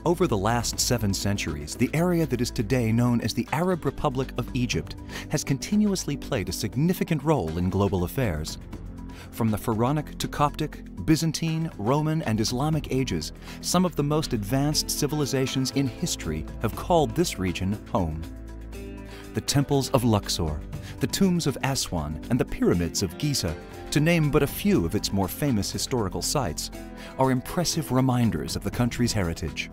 Over the last 7 centuries, the area that is today known as the Arab Republic of Egypt has continuously played a significant role in global affairs. From the Pharaonic to Coptic, Byzantine, Roman, and Islamic ages, some of the most advanced civilizations in history have called this region home. The temples of Luxor, the tombs of Aswan, and the pyramids of Giza, to name but a few of its more famous historical sites, are impressive reminders of the country's heritage.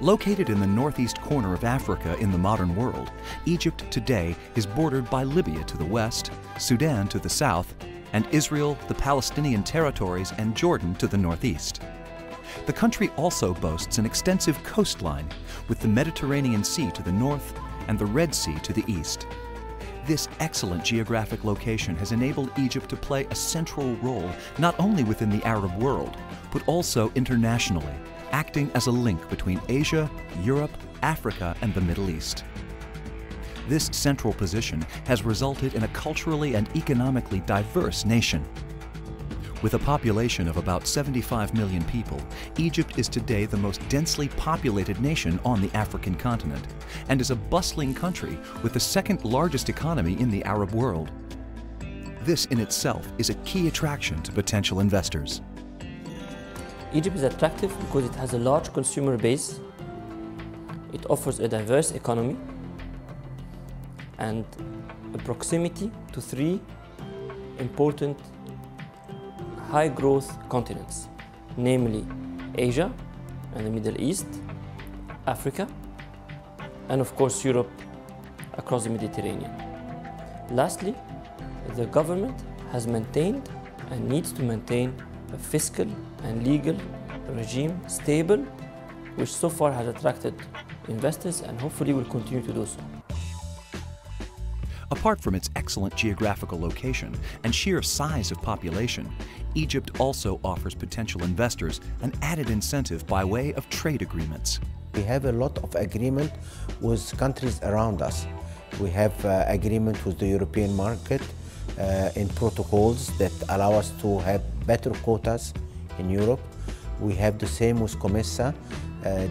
Located in the northeast corner of Africa in the modern world, Egypt today is bordered by Libya to the west, Sudan to the south, and Israel, the Palestinian territories, and Jordan to the northeast. The country also boasts an extensive coastline, with the Mediterranean Sea to the north and the Red Sea to the east. This excellent geographic location has enabled Egypt to play a central role not only within the Arab world, but also internationally, acting as a link between Asia, Europe, Africa, and the Middle East. This central position has resulted in a culturally and economically diverse nation. With a population of about 75 million people, Egypt is today the most densely populated nation on the African continent and is a bustling country with the second largest economy in the Arab world. This in itself is a key attraction to potential investors. Egypt is attractive because it has a large consumer base, it offers a diverse economy, and a proximity to 3 important high-growth continents, namely Asia and the Middle East, Africa, and of course Europe across the Mediterranean. Lastly, the government has maintained and needs to maintain a fiscal and legal regime stable, which so far has attracted investors and hopefully will continue to do so. Apart from its excellent geographical location and sheer size of population, Egypt also offers potential investors an added incentive by way of trade agreements. We have a lot of agreement with countries around us. We have agreement with the European market in protocols that allow us to have better quotas in Europe. We have the same with COMESA,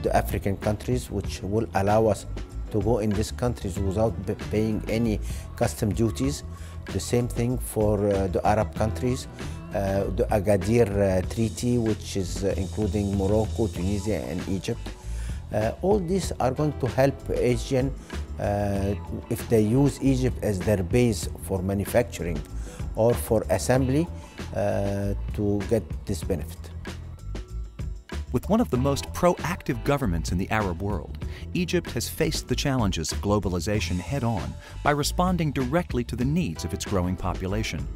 the African countries, which will allow us to go in these countries without paying any custom duties. The same thing for the Arab countries, the Agadir Treaty, which is including Morocco, Tunisia, and Egypt. All these are going to help Asian if they use Egypt as their base for manufacturing or for assembly to get this benefit. With one of the most proactive governments in the Arab world, Egypt has faced the challenges of globalization head-on by responding directly to the needs of its growing population.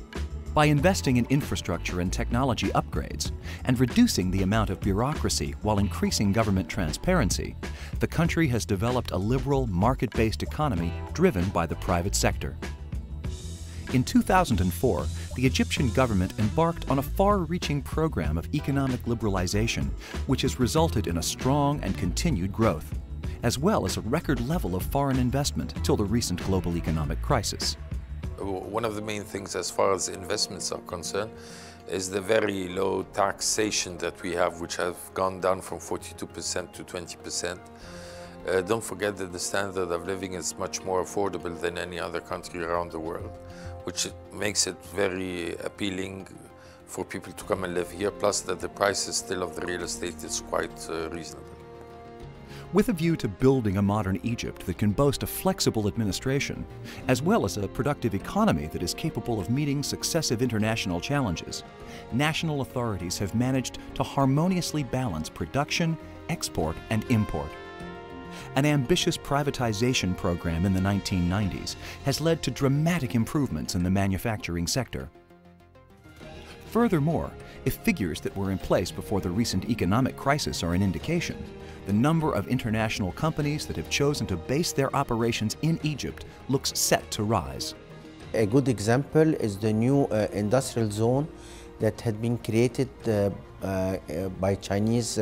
By investing in infrastructure and technology upgrades and reducing the amount of bureaucracy while increasing government transparency, the country has developed a liberal, market-based economy driven by the private sector. In 2004, the Egyptian government embarked on a far-reaching program of economic liberalization, which has resulted in a strong and continued growth, as well as a record level of foreign investment till the recent global economic crisis. One of the main things as far as investments are concerned is the very low taxation that we have, which have gone down from 42% to 20%. Don't forget that the standard of living is much more affordable than any other country around the world, which makes it very appealing for people to come and live here, plus that the prices still of the real estate is quite reasonable. With a view to building a modern Egypt that can boast a flexible administration, as well as a productive economy that is capable of meeting successive international challenges, national authorities have managed to harmoniously balance production, export, and import. An ambitious privatization program in the 1990s has led to dramatic improvements in the manufacturing sector. Furthermore, if figures that were in place before the recent economic crisis are an indication, the number of international companies that have chosen to base their operations in Egypt looks set to rise. A good example is the new industrial zone that had been created by Chinese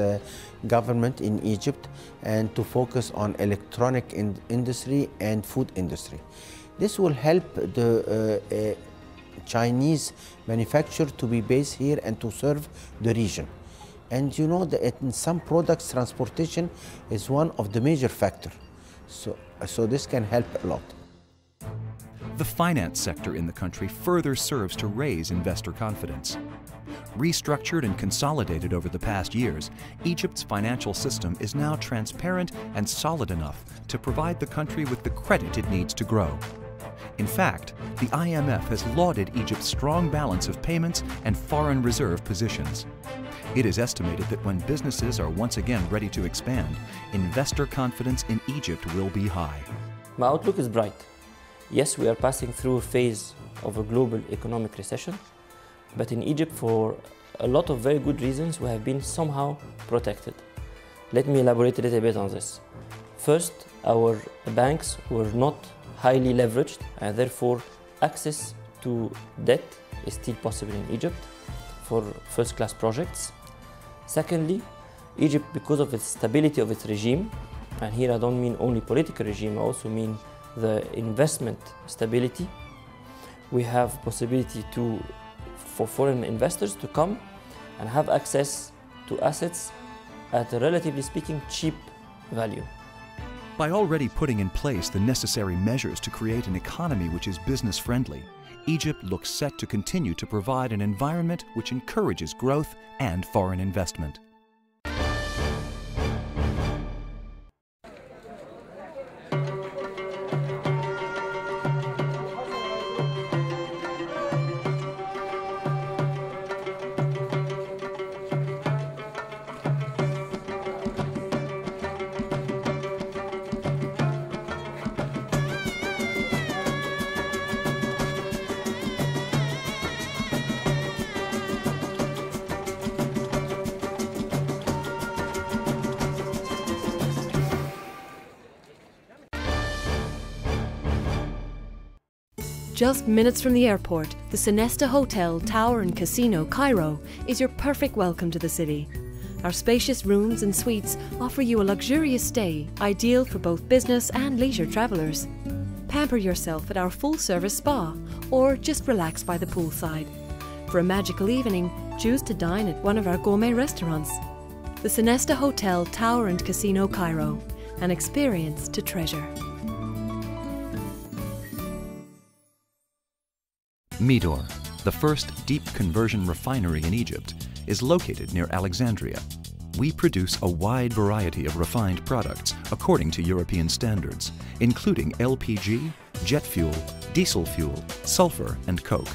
government in Egypt, and to focus on electronic industry and food industry. This will help the Chinese manufacturer to be based here and to serve the region. And you know that in some products, transportation is one of the major factors. So this can help a lot. The finance sector in the country further serves to raise investor confidence. Restructured and consolidated over the past years, Egypt's financial system is now transparent and solid enough to provide the country with the credit it needs to grow. In fact, the IMF has lauded Egypt's strong balance of payments and foreign reserve positions. It is estimated that when businesses are once again ready to expand, investor confidence in Egypt will be high. My outlook is bright. Yes, we are passing through a phase of a global economic recession, but in Egypt, for a lot of very good reasons, we have been somehow protected. Let me elaborate a little bit on this. First, our banks were not highly leveraged, and therefore access to debt is still possible in Egypt for first-class projects. Secondly, Egypt, because of its stability of its regime, and here I don't mean only political regime, I also mean the investment stability, we have possibility for foreign investors to come and have access to assets at a, relatively speaking, cheap value. By already putting in place the necessary measures to create an economy which is business-friendly, Egypt looks set to continue to provide an environment which encourages growth and foreign investment. Just minutes from the airport, the Sonesta Hotel, Tower and Casino, Cairo is your perfect welcome to the city. Our spacious rooms and suites offer you a luxurious stay, ideal for both business and leisure travellers. Pamper yourself at our full-service spa, or just relax by the poolside. For a magical evening, choose to dine at one of our gourmet restaurants. The Sonesta Hotel, Tower and Casino, Cairo, an experience to treasure. Midor, the first deep conversion refinery in Egypt, is located near Alexandria. We produce a wide variety of refined products according to European standards, including LPG, jet fuel, diesel fuel, sulfur, and coke.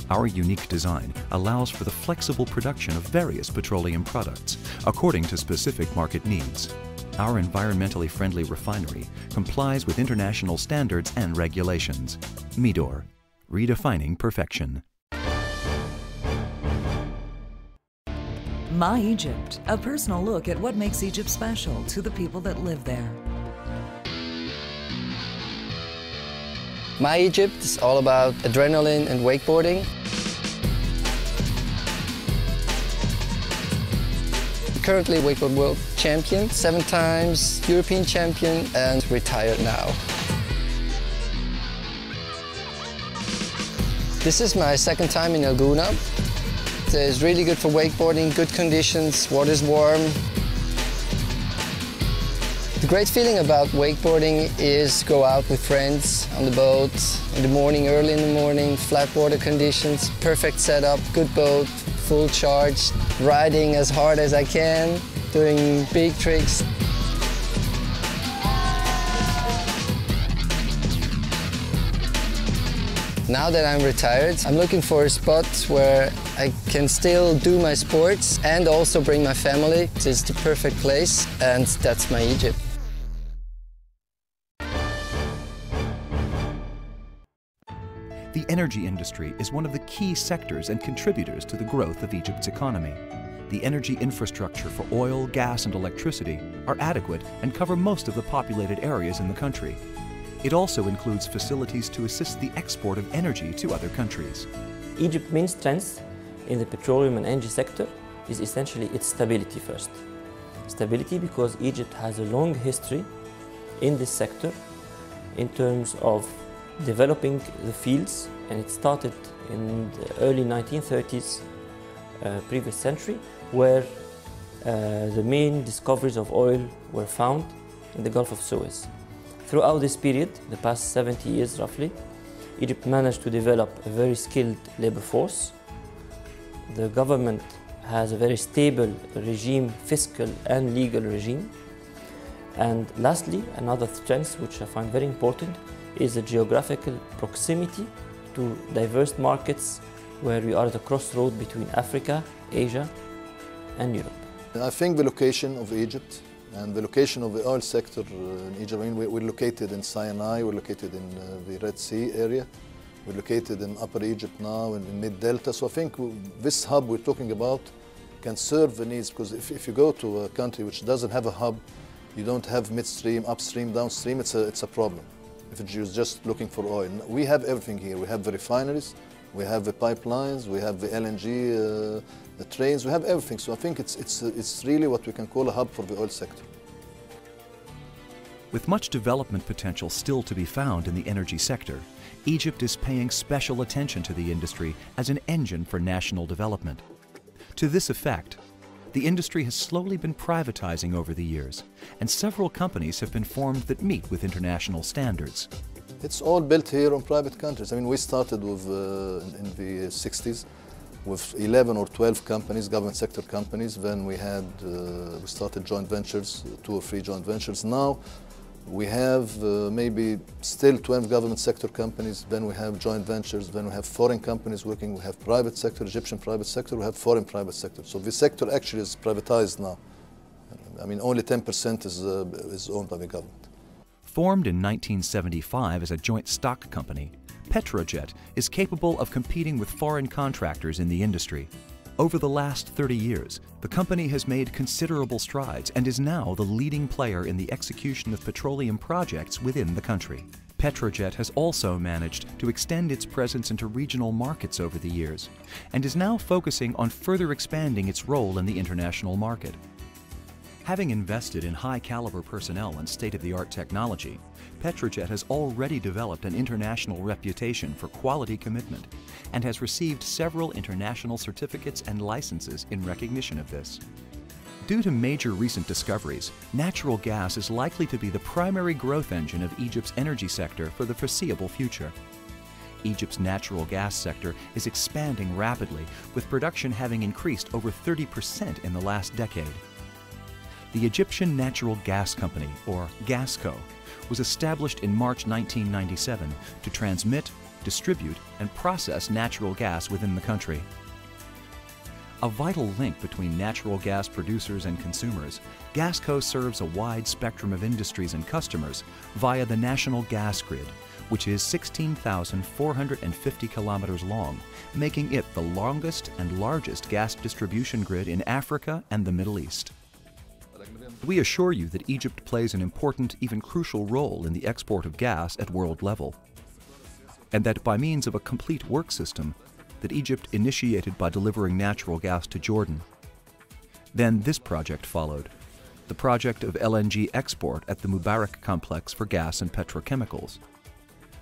Our unique design allows for the flexible production of various petroleum products according to specific market needs. Our environmentally friendly refinery complies with international standards and regulations. Midor, redefining perfection. My Egypt, a personal look at what makes Egypt special to the people that live there. My Egypt is all about adrenaline and wakeboarding. Currently wakeboard world champion, 7 times European champion, and retired now. This is my 2nd time in El Gouna. It's really good for wakeboarding, good conditions, water's warm. The great feeling about wakeboarding is go out with friends on the boat in the morning, early in the morning, flat water conditions, perfect setup, good boat, full charge, riding as hard as I can, doing big tricks. Now that I'm retired, I'm looking for a spot where I can still do my sports and also bring my family. It's the perfect place, and that's my Egypt. The energy industry is one of the key sectors and contributors to the growth of Egypt's economy. The energy infrastructure for oil, gas, and electricity are adequate and cover most of the populated areas in the country. It also includes facilities to assist the export of energy to other countries. Egypt's main strength in the petroleum and energy sector is essentially its stability first. Stability because Egypt has a long history in this sector in terms of developing the fields, and it started in the early 1930s, previous century, where the main discoveries of oil were found in the Gulf of Suez. Throughout this period, the past 70 years roughly, Egypt managed to develop a very skilled labor force. The government has a very stable regime, fiscal and legal regime. And lastly, another strength which I find very important is the geographical proximity to diverse markets where we are at a crossroad between Africa, Asia and Europe. I think the location of Egypt and the location of the oil sector in Egypt, I mean, we're located in Sinai, we're located in the Red Sea area, we're located in Upper Egypt now, in Mid-Delta. So I think this hub we're talking about can serve the needs, because if you go to a country which doesn't have a hub, you don't have midstream, upstream, downstream, it's a problem. If you're just looking for oil. We have everything here. We have the refineries, we have the pipelines, we have the LNG, the trains, we have everything. So I think it's really what we can call a hub for the oil sector. With much development potential still to be found in the energy sector, Egypt is paying special attention to the industry as an engine for national development. To this effect, the industry has slowly been privatizing over the years, and several companies have been formed that meet with international standards. It's all built here on private countries. I mean, we started with, in the 60s with 11 or 12 companies, government sector companies. Then we started joint ventures, 2 or 3 joint ventures. Now we have maybe still 12 government sector companies. Then we have joint ventures. Then we have foreign companies working. We have private sector, Egyptian private sector. We have foreign private sector. So the sector actually is privatized now. I mean, only 10% is owned by the government. Formed in 1975 as a joint stock company, Petrojet is capable of competing with foreign contractors in the industry. Over the last 30 years, the company has made considerable strides and is now the leading player in the execution of petroleum projects within the country. Petrojet has also managed to extend its presence into regional markets over the years and is now focusing on further expanding its role in the international market. Having invested in high-caliber personnel and state-of-the-art technology, Petrojet has already developed an international reputation for quality commitment and has received several international certificates and licenses in recognition of this. Due to major recent discoveries, natural gas is likely to be the primary growth engine of Egypt's energy sector for the foreseeable future. Egypt's natural gas sector is expanding rapidly, with production having increased over 30% in the last decade. The Egyptian Natural Gas Company, or GASCO, was established in March 1997 to transmit, distribute, and process natural gas within the country. A vital link between natural gas producers and consumers, GASCO serves a wide spectrum of industries and customers via the national gas grid, which is 16,450 kilometers long, making it the longest and largest gas distribution grid in Africa and the Middle East. We assure you that Egypt plays an important, even crucial role in the export of gas at world level, and that by means of a complete work system that Egypt initiated by delivering natural gas to Jordan. Then this project followed, the project of LNG export at the Mubarak complex for gas and petrochemicals.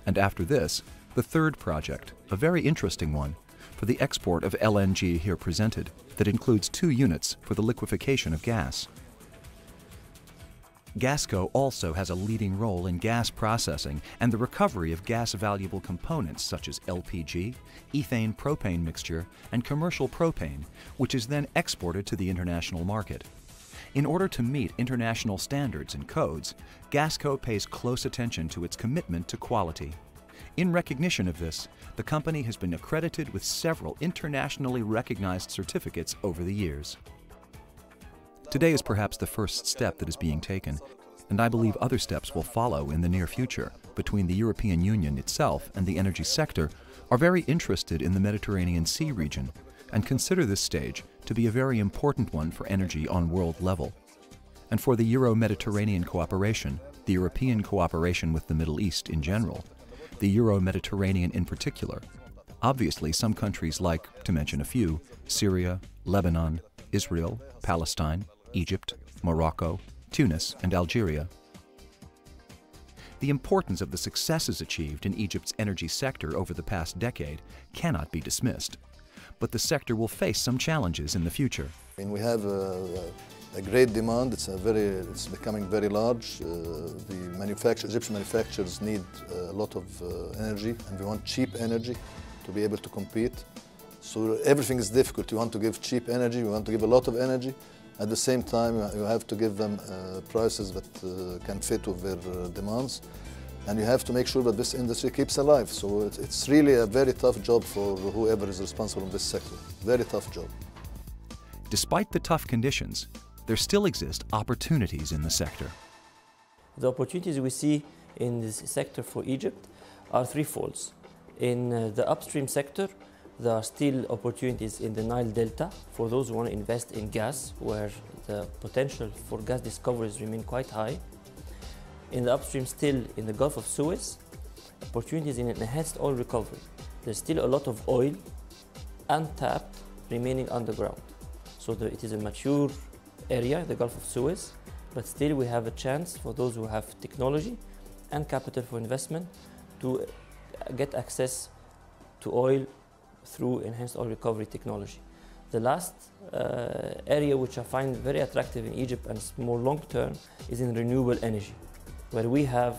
And after this, the third project, a very interesting one, for the export of LNG here presented, that includes 2 units for the liquefaction of gas. GASCO also has a leading role in gas processing and the recovery of gas-valuable components such as LPG, ethane-propane mixture, and commercial propane, which is then exported to the international market. In order to meet international standards and codes, GASCO pays close attention to its commitment to quality. In recognition of this, the company has been accredited with several internationally recognized certificates over the years. Today is perhaps the first step that is being taken, and I believe other steps will follow in the near future between the European Union itself and the energy sector are very interested in the Mediterranean Sea region and consider this stage to be a very important one for energy on world level. And for the Euro-Mediterranean cooperation, the European cooperation with the Middle East in general, the Euro-Mediterranean in particular, obviously some countries like, to mention a few, Syria, Lebanon, Israel, Palestine, Egypt, Morocco, Tunis, and Algeria. The importance of the successes achieved in Egypt's energy sector over the past decade cannot be dismissed. but the sector will face some challenges in the future. I mean, we have a great demand. It's becoming very large. Egyptian manufacturers need a lot of energy, and we want cheap energy to be able to compete. So everything is difficult. You want to give cheap energy, we want to give a lot of energy. At the same time, you have to give them prices that can fit with their demands. And you have to make sure that this industry keeps alive. So it's really a very tough job for whoever is responsible in this sector. Very tough job. Despite the tough conditions, there still exist opportunities in the sector. The opportunities we see in this sector for Egypt are threefold. In the upstream sector, there are still opportunities in the Nile Delta for those who want to invest in gas, where the potential for gas discoveries remain quite high. In the upstream, still in the Gulf of Suez, opportunities in enhanced oil recovery. There's still a lot of oil untapped remaining underground. So it is a mature area, the Gulf of Suez, but still we have a chance for those who have technology and capital for investment to get access to oil through enhanced oil recovery technology. The last area which I find very attractive in Egypt and it's more long-term is in renewable energy, where we have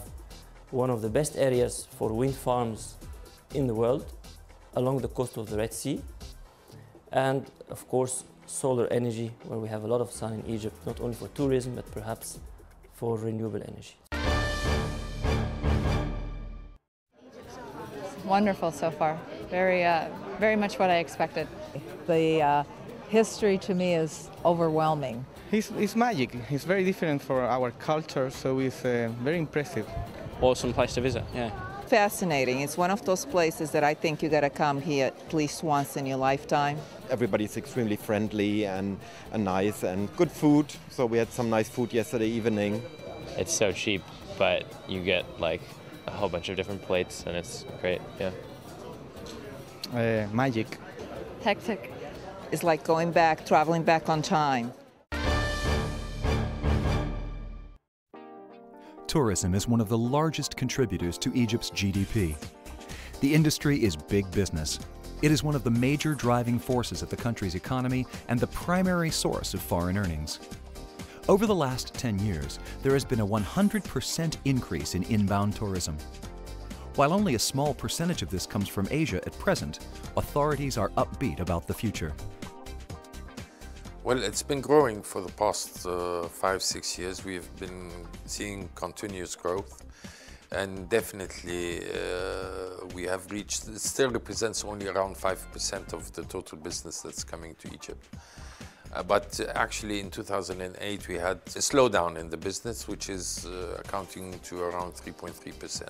one of the best areas for wind farms in the world along the coast of the Red Sea, and of course solar energy, where we have a lot of sun in Egypt, not only for tourism but perhaps for renewable energy. Wonderful so far. Very much what I expected. The history to me is overwhelming. It's magic. It's very different for our culture, so it's very impressive. Awesome place to visit, yeah. Fascinating. It's one of those places that I think you got to come here at least once in your lifetime. Everybody's extremely friendly and nice, and good food. So we had some nice food yesterday evening. It's so cheap, but you get like a whole bunch of different plates, and it's great, yeah. Magic. Hectic. It's like going back, traveling back on time. Tourism is one of the largest contributors to Egypt's GDP. The industry is big business. It is one of the major driving forces of the country's economy and the primary source of foreign earnings. Over the last 10 years, there has been a 100% increase in inbound tourism. While only a small percentage of this comes from Asia at present, authorities are upbeat about the future. Well, it's been growing for the past 5-6 years. We've been seeing continuous growth, and definitely we have reached, it still represents only around 5% of the total business that's coming to Egypt. But actually in 2008 we had a slowdown in the business, which is accounting to around 3.3%.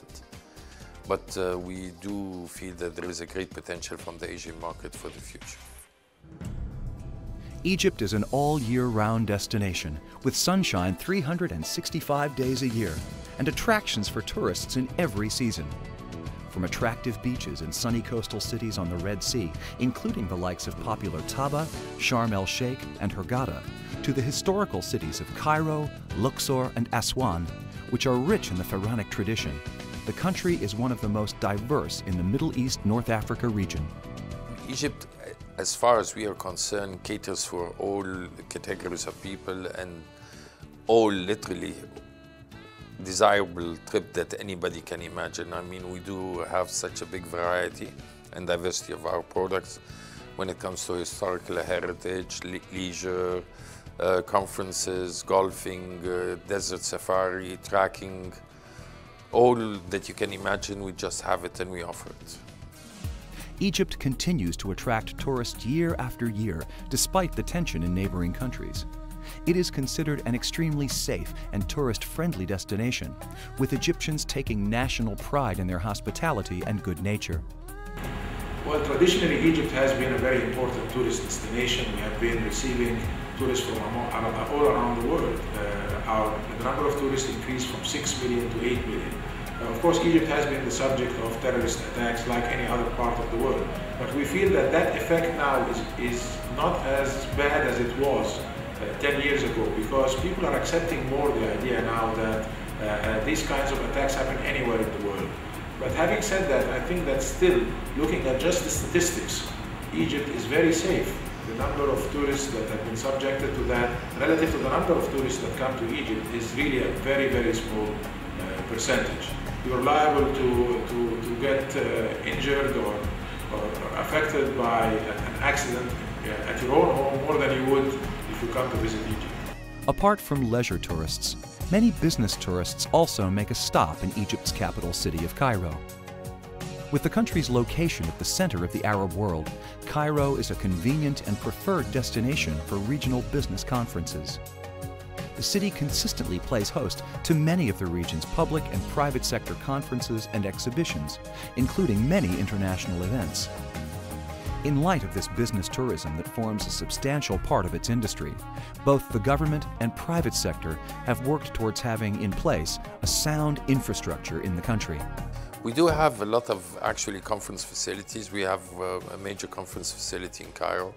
But we do feel that there is a great potential from the Asian market for the future. Egypt is an all-year-round destination with sunshine 365 days a year and attractions for tourists in every season. From attractive beaches and sunny coastal cities on the Red Sea, including the likes of popular Taba, Sharm el-Sheikh, and Hurghada, to the historical cities of Cairo, Luxor, and Aswan, which are rich in the pharaonic tradition, the country is one of the most diverse in the Middle East North Africa region. Egypt, as far as we are concerned, caters for all categories of people and all literally desirable trip that anybody can imagine. I mean, we do have such a big variety and diversity of our products when it comes to historical heritage, leisure, conferences, golfing, desert safari, trekking, all that you can imagine. We just have it and we offer it. Egypt continues to attract tourists year after year, despite the tension in neighboring countries. It is considered an extremely safe and tourist-friendly destination, with Egyptians taking national pride in their hospitality and good nature. Well, traditionally, Egypt has been a very important tourist destination. We have been receiving tourists from all around the world. The number of tourists increased from 6 million to 8 million. Of course, Egypt has been the subject of terrorist attacks like any other part of the world. But we feel that that effect now is not as bad as it was 10 years ago, because people are accepting more the idea now that these kinds of attacks happen anywhere in the world. But having said that, I think that still, looking at just the statistics, Egypt is very safe. The number of tourists that have been subjected to that, relative to the number of tourists that come to Egypt, is really a very, very small percentage. You're liable to get injured or affected by an accident at your own home more than you would if you come to visit Egypt. Apart from leisure tourists, many business tourists also make a stop in Egypt's capital city of Cairo. With the country's location at the center of the Arab world, Cairo is a convenient and preferred destination for regional business conferences. The city consistently plays host to many of the region's public and private sector conferences and exhibitions, including many international events. In light of this business tourism that forms a substantial part of its industry, both the government and private sector have worked towards having in place a sound infrastructure in the country. We do have a lot of actually conference facilities. We have a major conference facility in Cairo.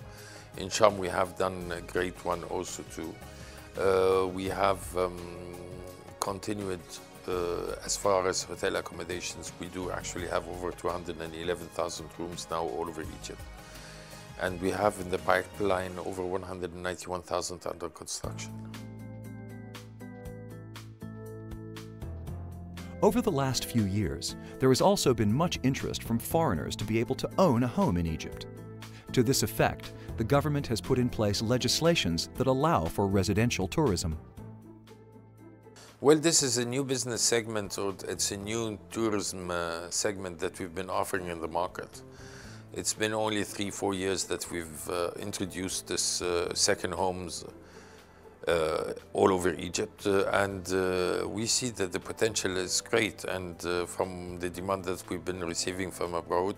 In Sham we have done a great one also too. We have continued as far as hotel accommodations. We do actually have over 211,000 rooms now all over Egypt. And we have in the pipeline over 191,000 under construction. Over the last few years, there has also been much interest from foreigners to be able to own a home in Egypt. To this effect, the government has put in place legislations that allow for residential tourism. Well, this is a new business segment, or it's a new tourism segment that we've been offering in the market. It's been only 3-4 years that we've introduced this second homes all over Egypt, and we see that the potential is great, and from the demand that we've been receiving from abroad,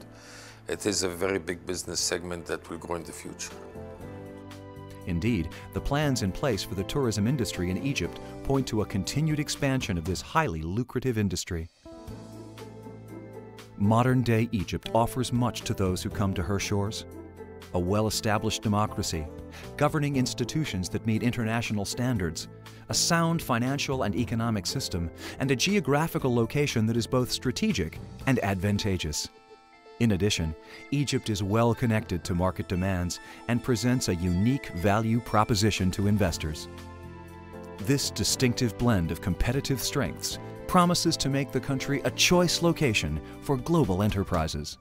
it is a very big business segment that will grow in the future. Indeed, the plans in place for the tourism industry in Egypt point to a continued expansion of this highly lucrative industry. Modern-day Egypt offers much to those who come to her shores. A well-established democracy, governing institutions that meet international standards, a sound financial and economic system, and a geographical location that is both strategic and advantageous. In addition, Egypt is well connected to market demands and presents a unique value proposition to investors. This distinctive blend of competitive strengths promises to make the country a choice location for global enterprises.